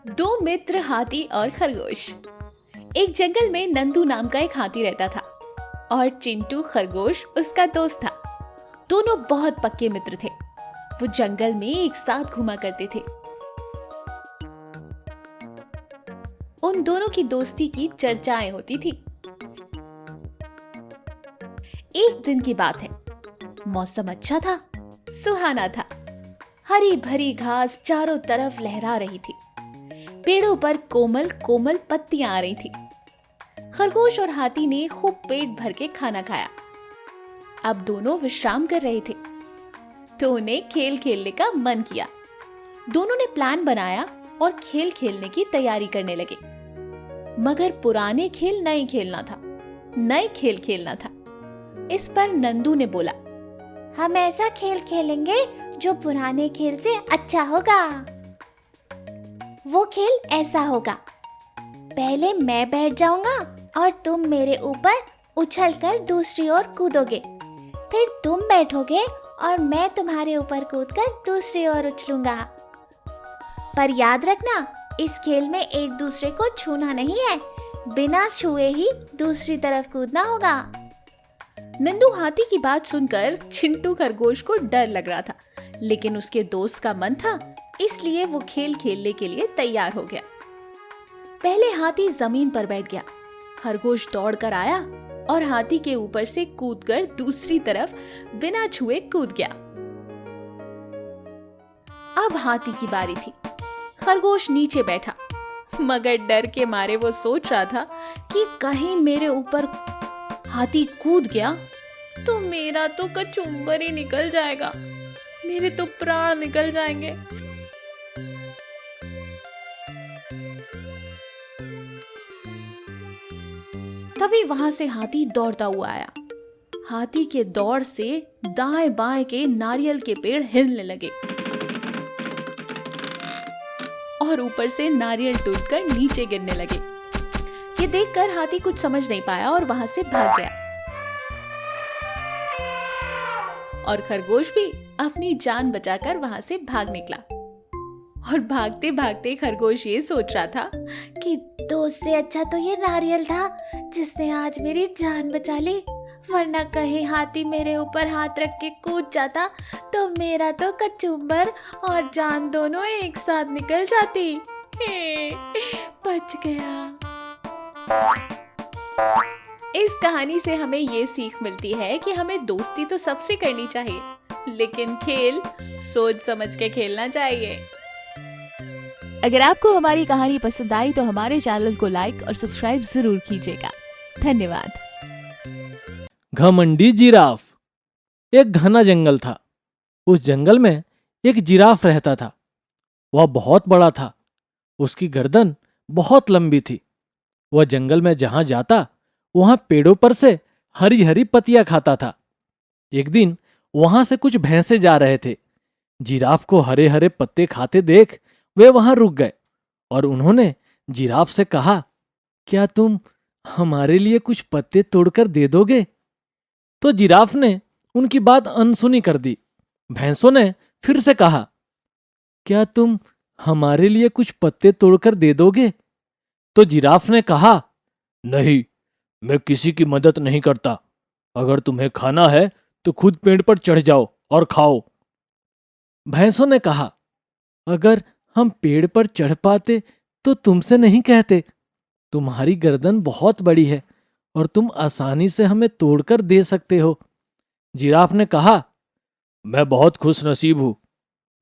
दो मित्र हाथी और खरगोश। एक जंगल में नंदू नाम का एक हाथी रहता था और चिंटू खरगोश उसका दोस्त था। दोनों बहुत पक्के मित्र थे। वो जंगल में एक साथ घुमा करते थे। उन दोनों की दोस्ती की चर्चाएं होती थी। एक दिन की बात है। मौसम अच्छा था, सुहाना था। हरी भरी घास चारों तरफ लहरा रही थी। पेड़ों पर कोमल कोमल पत्तियां आ रही थी। खरगोश और हाथी ने खूब पेट भर के खाना खाया। अब दोनों विश्राम कर रहे थे तो उन्हें खेल खेलने का मन किया। दोनों ने प्लान बनाया और खेल खेलने की तैयारी करने लगे। मगर पुराने खेल नहीं खेलना था, नए खेल खेलना था। इस पर नंदू ने बोला, हम ऐसा खेल खेलेंगे जो पुराने खेल से अच्छा होगा। वो खेल ऐसा होगा, पहले मैं बैठ जाऊंगा और तुम मेरे ऊपर उछलकर दूसरी ओर कूदोगे। फिर तुम बैठोगे और मैं तुम्हारे ऊपर कूदकर दूसरी ओर उछलूंगा। पर याद रखना, इस खेल में एक दूसरे को छूना नहीं है। बिना छुए ही दूसरी तरफ कूदना होगा। नंदू हाथी की बात सुनकर चिंटू खरगोश को डर लग रहा था, लेकिन उसके दोस्त का मन था, इसलिए वो खेल खेलने के लिए तैयार हो गया। पहले हाथी जमीन पर बैठ गया। खरगोश दौड़कर आया और हाथी के ऊपर से कूदकर दूसरी तरफ बिना छुए कूद गया। अब हाथी की बारी थी। खरगोश नीचे बैठा, मगर डर के मारे वो सोच रहा था कि कहीं मेरे ऊपर हाथी कूद गया तो मेरा तो कचूम्बर ही निकल जाएगा, मेरे तो प्राण निकल जाएंगे। तभी वहां से हाथी दौड़ता हुआ आया। हाथी के दौड़ से दाएं बाएं के नारियल के पेड़ हिलने लगे और ऊपर से नारियल टूटकर नीचे गिरने लगे। ये देखकर हाथी कुछ समझ नहीं पाया और वहां से भाग गया। और खरगोश भी अपनी जान बचाकर वहां से भाग निकला। और भागते भागते खरगोश ये सोच रहा था कि दोस्त से अच्छा तो ये नारियल था जिसने आज मेरी जान बचा ली, वरना कहीं हाथी मेरे ऊपर हाथ रख के कूद जाता तो मेरा तो कचूम्बर और जान दोनों एक साथ निकल जाती। बच गया। इस कहानी से हमें ये सीख मिलती है कि हमें दोस्ती तो सबसे करनी चाहिए, लेकिन खेल सोच समझ के खेलना चाहिए। अगर आपको हमारी कहानी पसंद आई तो हमारे चैनल को लाइक और सब्सक्राइब जरूर कीजिएगा। धन्यवाद। घमंडी जिराफ। एक घना जंगल था। उस जंगल में एक जिराफ रहता था। वह बहुत बड़ा था। उसकी गर्दन बहुत लंबी थी। वह जंगल में जहां जाता वहां पेड़ों पर से हरी हरी पत्तियां खाता था। एक दिन वहां से कुछ भैंसे जा रहे थे। जिराफ को हरे हरे पत्ते खाते देख वे वहां रुक गए और उन्होंने जिराफ से कहा, क्या तुम हमारे लिए कुछ पत्ते तोड़कर दे दोगे? तो जिराफ ने उनकी बात अनसुनी कर दी। भैंसों ने फिर से कहा, क्या तुम हमारे लिए कुछ पत्ते तोड़कर दे दोगे? तो जिराफ ने कहा, नहीं, मैं किसी की मदद नहीं करता। अगर तुम्हें खाना है तो खुद पेड़ पर चढ़ जाओ और खाओ। भैंसों ने कहा, अगर हम पेड़ पर चढ़ पाते तो तुमसे नहीं कहते। तुम्हारी गर्दन बहुत बड़ी है और तुम आसानी से हमें तोड़कर दे सकते हो। जिराफ ने कहा, मैं बहुत खुश नसीब हूं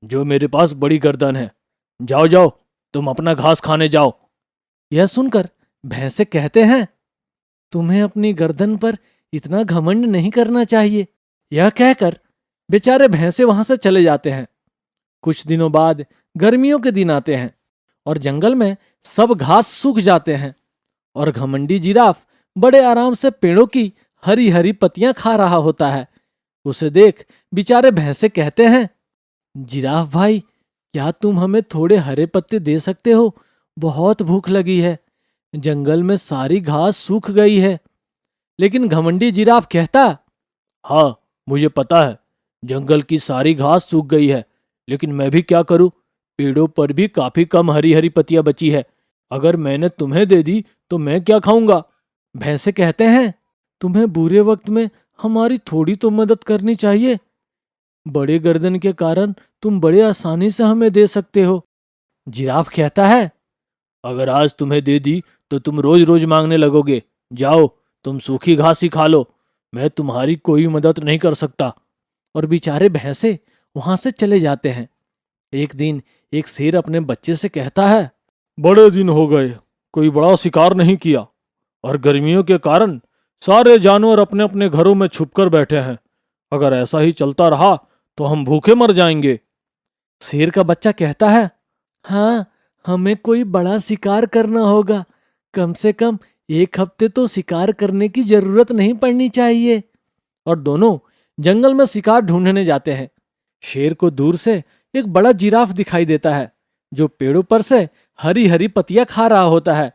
जो मेरे पास बड़ी गर्दन है। जाओ जाओ, तुम अपना घास खाने जाओ। यह सुनकर भैंसे कहते हैं, तुम्हें अपनी गर्दन पर इतना घमंड नहीं करना चाहिए। यह कहकर बेचारे भैंसे वहां से चले जाते हैं। कुछ दिनों बाद गर्मियों के दिन आते हैं और जंगल में सब घास सूख जाते हैं और घमंडी जिराफ बड़े आराम से पेड़ों की हरी हरी पत्तियां खा रहा होता है। उसे देख बेचारे भैंसे कहते हैं, जिराफ भाई, क्या तुम हमें थोड़े हरे पत्ते दे सकते हो? बहुत भूख लगी है। जंगल में सारी घास सूख गई है। लेकिन घमंडी जिराफ कहता, हाँ, मुझे पता है, जंगल की सारी घास सूख गई है, लेकिन मैं भी क्या करूं? पेड़ों पर भी काफी कम हरी हरी पत्तियां बची है। अगर मैंने तुम्हें दे दी तो मैं क्या खाऊंगा? भैंसे कहते हैं, तुम्हें बुरे वक्त में हमारी थोड़ी तो मदद करनी चाहिए। बड़े गर्दन के कारण तुम बड़े आसानी से हमें दे सकते हो। जिराफ कहता है, अगर आज तुम्हें दे दी तो तुम रोज रोज मांगने लगोगे। जाओ, तुम सूखी घास ही खा लो, मैं तुम्हारी कोई मदद नहीं कर सकता। और बेचारे भैंसे वहां से चले जाते हैं। एक दिन एक शेर अपने बच्चे से कहता है, बड़े दिन हो गए, कोई बड़ा शिकार नहीं किया और गर्मियों के कारण सारे जानवर अपने अपने घरों में छुपकर बैठे हैं। अगर ऐसा ही चलता रहा तो हम भूखे मर जाएंगे। शेर का बच्चा कहता है, हाँ, हमें कोई बड़ा शिकार करना होगा। कम से कम 1 हफ्ते तो शिकार करने की जरूरत नहीं पड़नी चाहिए। और दोनों जंगल में शिकार ढूंढने जाते हैं। शेर को दूर से एक बड़ा जिराफ दिखाई देता है जो पेड़ों पर से हरी हरी पत्तियां खा रहा होता है।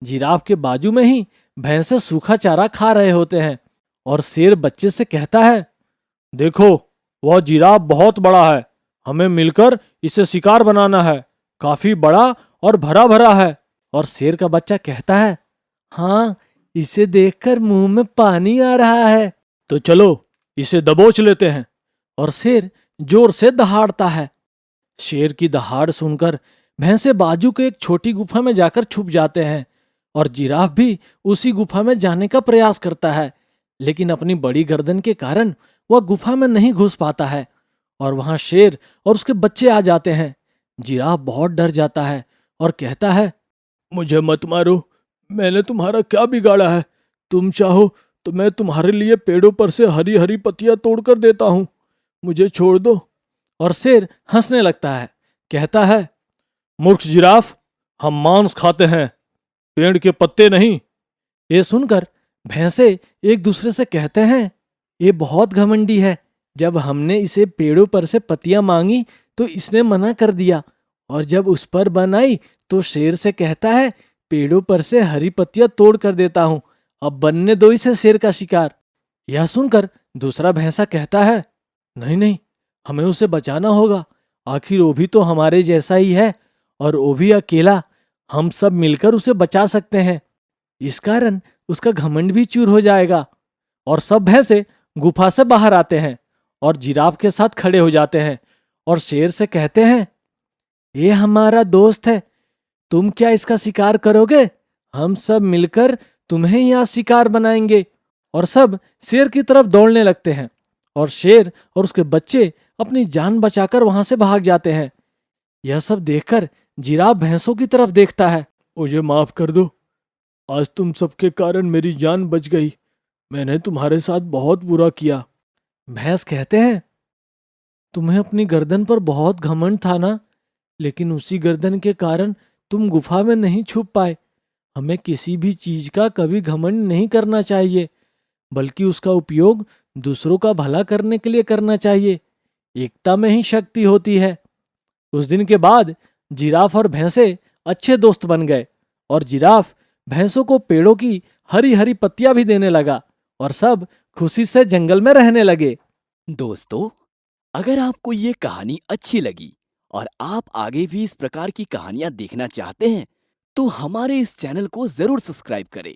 जिराफ के बाजू में ही भैंसे सूखा चारा खा रहे होते हैं। और शेर बच्चे से कहता है, देखो, वह जिराफ बहुत बड़ा है, हमें मिलकर इसे शिकार बनाना है। काफी बड़ा और भरा भरा है। और शेर का बच्चा कहता है, हाँ, इसे देखकर मुंह में पानी आ रहा है। तो चलो इसे दबोच लेते हैं। और शेर जोर से दहाड़ता है। शेर की दहाड़ सुनकर भैंसे बाजू के एक छोटी गुफा में जाकर छुप जाते हैं। और जिराफ भी उसी गुफा में जाने का प्रयास करता है, लेकिन अपनी बड़ी गर्दन के कारण वह गुफा में नहीं घुस पाता है। और वहां शेर और उसके बच्चे आ जाते हैं। जिराफ बहुत डर जाता है और कहता है, मुझे मत मारो, मैंने तुम्हारा क्या बिगाड़ा है? तुम चाहो तो मैं तुम्हारे लिए पेड़ों पर से हरी हरी पत्तियां तोड़कर देता हूं, मुझे छोड़ दो। और शेर हंसने लगता है, कहता है, मूर्ख जिराफ, हम मांस खाते हैं, पेड़ के पत्ते नहीं। ये सुनकर भैंसे एक दूसरे से कहते हैं, ये बहुत घमंडी है। जब हमने इसे पेड़ों पर से पत्तियां मांगी तो इसने मना कर दिया, और जब उस पर बन आई तो शेर से कहता है, पेड़ों पर से हरी पत्तियां तोड़ कर देता हूं, अब बनने दो इसे शेर का शिकार। यह सुनकर दूसरा भैंसा कहता है, नहीं नहीं, हमें उसे बचाना होगा, आखिर वो भी तो हमारे जैसा ही है, और वो भी अकेला। हम सब मिलकर उसे बचा सकते हैं, इस कारण उसका घमंड भी चूर हो जाएगा। और सब भैंसे गुफा से बाहर आते हैं और जिराफ के साथ खड़े हो जाते हैं और शेर से कहते हैं, ये हमारा दोस्त है, तुम क्या इसका शिकार करोगे? हम सब मिलकर तुम्हें यहाँ शिकार बनाएंगे। और सब शेर की तरफ दौड़ने लगते हैं और शेर और उसके बच्चे अपनी जान बचाकर वहां से भाग जाते हैं। यह सब देखकर जिराफ भैंसों की तरफ देखता है। मुझे माफ कर दो, आज तुम सबके कारण मेरी जान बच गई, मैंने तुम्हारे साथ बहुत बुरा किया। भैंस कहते हैं, तुम्हें अपनी गर्दन पर बहुत घमंड था ना, लेकिन उसी गर्दन के कारण तुम गुफा में नहीं छुप पाए। हमें किसी भी चीज का कभी घमंड नहीं करना चाहिए, बल्कि उसका उपयोग दूसरों का भला करने के लिए करना चाहिए। एकता में ही शक्ति होती है। उस दिन के बाद जिराफ और भैंसे अच्छे दोस्त बन गए और जिराफ भैंसों को पेड़ों की हरी हरी पत्तियां भी देने लगा और सब खुशी से जंगल में रहने लगे। दोस्तों, अगर आपको ये कहानी अच्छी लगी और आप आगे भी इस प्रकार की कहानियां देखना चाहते हैं तो हमारे इस चैनल को जरूर सब्सक्राइब करें